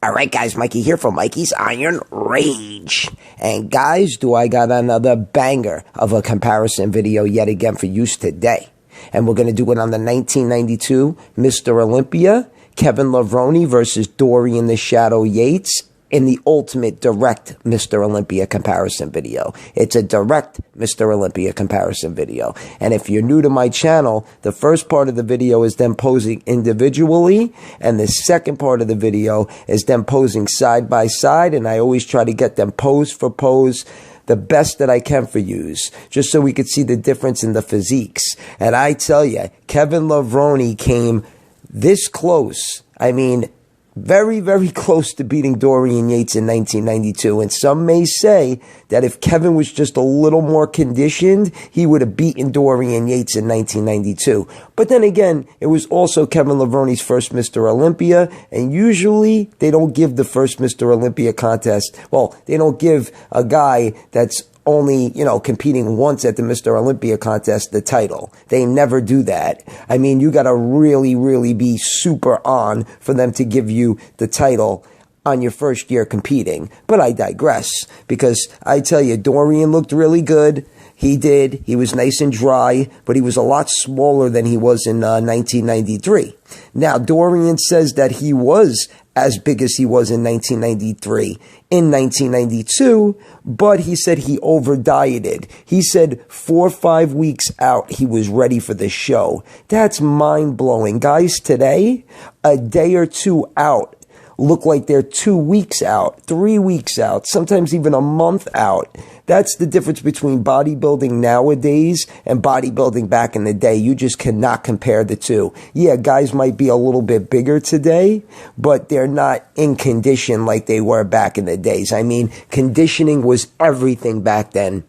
Alright guys, Mikey here from Mikey's Iron Rage. And guys, I got another banger of a comparison video yet again for use today. And we're going to do it on the 1992 Mr. Olympia, Kevin Levrone versus Dorian the Shadow Yates in the ultimate direct Mr. Olympia comparison video. It's a direct Mr. Olympia comparison video. And if you're new to my channel, the first part of the video is them posing individually, and the second part of the video is them posing side by side, and I always try to get them pose for pose the best that I can for yous, just so we could see the difference in the physiques. And I tell you, Kevin Levrone came this close. I mean, very, very close to beating Dorian Yates in 1992. And some may say that if Kevin was just a little more conditioned, he would have beaten Dorian Yates in 1992. But then again, it was also Kevin Levrone's first Mr. Olympia. And usually they don't give the first Mr. Olympia contest. Well, they don't give a guy that's only, competing once at the Mr. Olympia contest, the title. They never do that. I mean, you gotta really, really be super on for them to give you the title on your first year competing. But I digress, because I tell you, Dorian looked really good. He did. He was nice and dry, but he was a lot smaller than he was in 1993. Now, Dorian says that he was as big as he was in 1993 in 1992, but he said he over-dieted. He said 4 or 5 weeks out, he was ready for the show. That's mind-blowing. Guys, today, a day or two out look like they're 2 weeks out, 3 weeks out, sometimes even a month out. That's the difference between bodybuilding nowadays and bodybuilding back in the day. You just cannot compare the two. Yeah, guys might be a little bit bigger today, but they're not in condition like they were back in the days. I mean, conditioning was everything back then.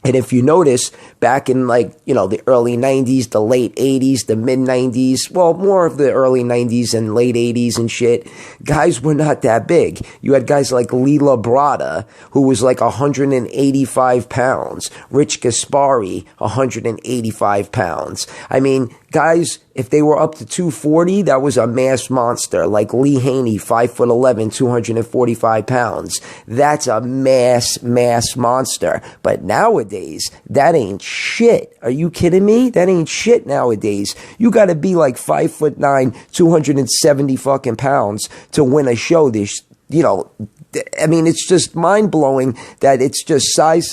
And if you notice, back in the early 90s, the late 80s, the mid 90s, well, more of the early 90s and late 80s and shit, guys were not that big. You had guys like Levrone, who was like 185 pounds. Rich Gaspari, 185 pounds. I mean, guys, if they were up to 240, that was a mass monster. Like Lee Haney, 5'11", 245 pounds. That's a mass monster. But nowadays, that ain't shit. Are you kidding me? That ain't shit nowadays. You gotta be like 5'9", 270 fucking pounds to win a show this, I mean, it's just mind-blowing that it's just size,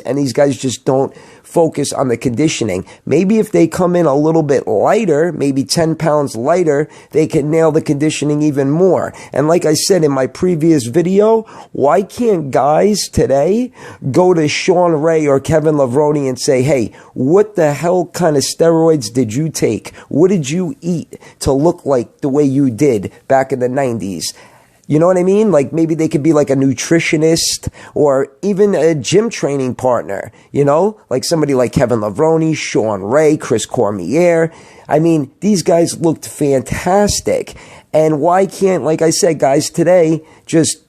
and these guys just don't focus on the conditioning. Maybe if they come in a little bit lighter, maybe 10 pounds lighter, they can nail the conditioning even more. And like I said in my previous video, why can't guys today go to Shawn Ray or Kevin Levrone and say, hey, what the hell kind of steroids did you take? What did you eat to look like the way you did back in the 90s? You know what I mean? Like maybe they could be like a nutritionist or even a gym training partner, like somebody like Kevin Levrone, Shawn Ray, Chris Cormier. I mean, these guys looked fantastic. And why can't, like I said, guys today just,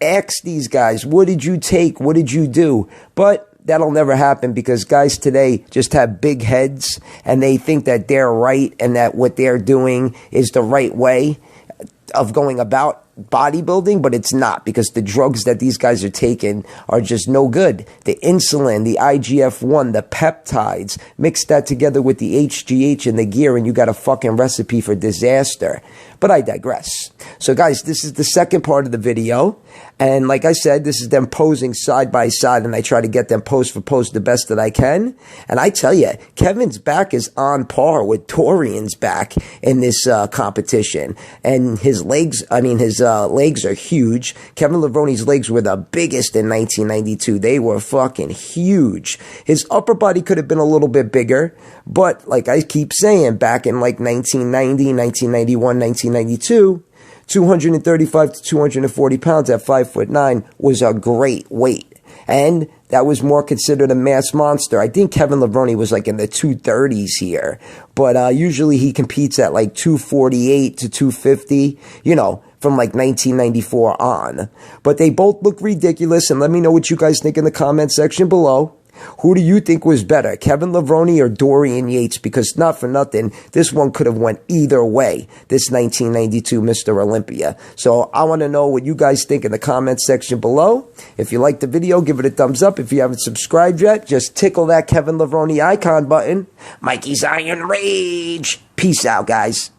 ask these guys, what did you take? What did you do? But that'll never happen because guys today just have big heads and they think that they're right and that what they're doing is the right way of going about bodybuilding, but it's not, because the drugs that these guys are taking are just no good. The insulin, the IGF-1, the peptides, mix that together with the HGH and the gear and you got a fucking recipe for disaster. But I digress. So guys, this is the second part of the video. And like I said, this is them posing side by side, and I try to get them pose for pose the best that I can. And I tell you, Kevin's back is on par with Dorian's back in this competition. And his legs are huge. Kevin Levrone's legs were the biggest in 1992. They were fucking huge. His upper body could have been a little bit bigger, but like I keep saying, back in like 1990, 1991, 1992, 235 to 240 pounds at 5'9" was a great weight. And that was more considered a mass monster. I think Kevin Levrone was like in the 230s here. But usually he competes at like 248 to 250, from like 1994 on. But they both look ridiculous. And let me know what you guys think in the comment section below. Who do you think was better, Kevin Levrone or Dorian Yates? Because not for nothing, this one could have went either way, this 1992 Mr. Olympia. So I want to know what you guys think in the comments section below. If you liked the video, give it a thumbs up. If you haven't subscribed yet, just tickle that Kevin Levrone icon button. Mikey's Iron Rage. Peace out, guys.